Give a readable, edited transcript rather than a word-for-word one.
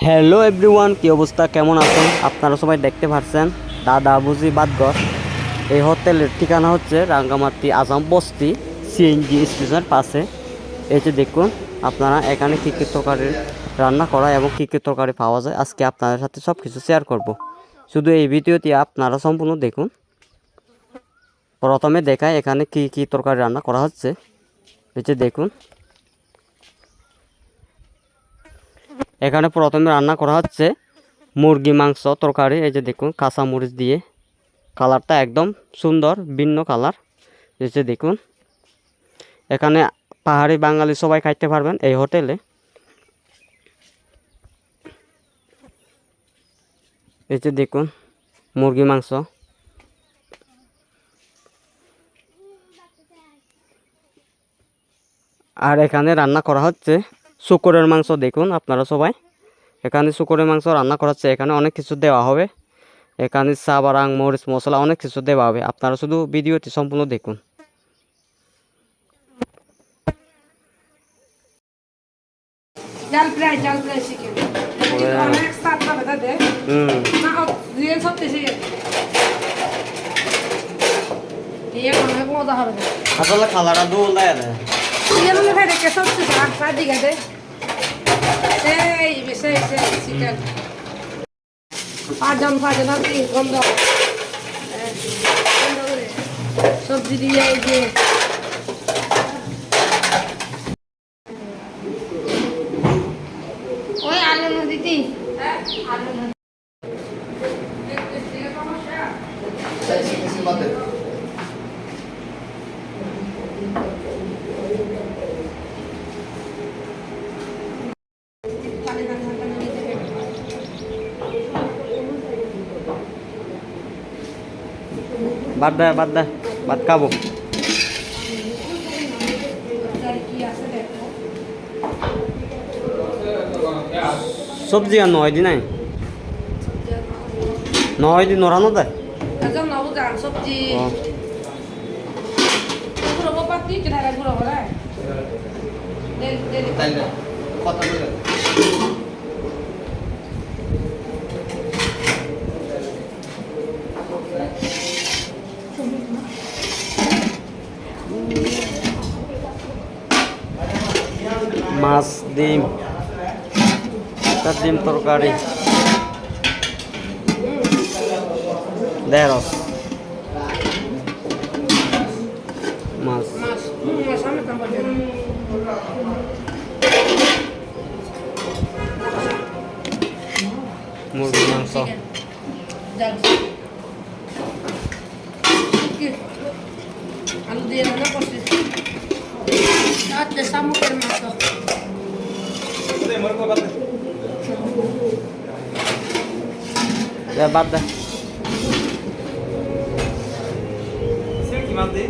Hello everyone, কি অবস্থা, কেমন আছেন? আপনারা সবাই দেখতে পাচ্ছেন দাদা বুঝি বাদঘর। এই হোটেলের ঠিকানা হচ্ছে রাঙ্গামাটি আজাম বস্তি সিএনজি স্টেশনের পাশে। এই যে দেখুন আপনারা এখানে কী কী তরকারি রান্না করা এবং কী কী তরকারি পাওয়া যায় আজকে আপনাদের সাথে সব কিছু শেয়ার করব। শুধু এই ভিডিওটি আপনারা সম্পূর্ণ দেখুন। প্রথমে দেখায় এখানে কী কী তরকারি রান্না করা হচ্ছে। এই যে দেখুন এখানে প্রথমে রান্না করা হচ্ছে মুরগি মাংস তরকারি। এই যে দেখুন কাঁচা মরিচ দিয়ে, কালারটা একদম সুন্দর, ভিন্ন কালার। এই যে দেখুন এখানে পাহাড়ি বাঙালি সবাই খাইতে পারবেন এই হোটেলে। এই যে দেখুন মুরগি মাংস, আর এখানে রান্না করা হচ্ছে শুকরের মাংস। দেখুন আপনারা সবাই এখানে শুকরের মাংস রান্না করা হচ্ছে। এখানে অনেক কিছু দেওয়া হবে, এখানে সাবারাং মরিচ মশলা অনেক কিছু দেওয়া হবে। আপনারা শুধু ভিডিওটি সম্পূর্ণ দেখুন। জাল ফ্রাই চিকেন অনেক স্বাদ পাবে তাদের না রিয়েল সত্যি চিকেন ये অনেক মজা হবে আসলে খালাটা দোল দেয় না ये মনে হয় রেখে সত্যি স্বাদ ফ্রাই দিকে দে এই বেশি চিকেন পাঁচজন আর কি গন্ধ সবজি দিয়ে এই যে ওই আলু নদীতে আলু নদী বাদ দে ভাত খাবো। সবজি আর 9 দিন নাই, 9 দিন নরানো দেয়। সবজি পুরো পাতি কেনারা পুরো করে কথা বলে মাছ ডিম, একটা ডিম তরকারি, ঢেঁড়স, মাছ, মুরগি মাংস, আলু দিয়ে রান্না করছি আচ্ছা শামুকের মাংস বাদ দে। কি মাছ দিই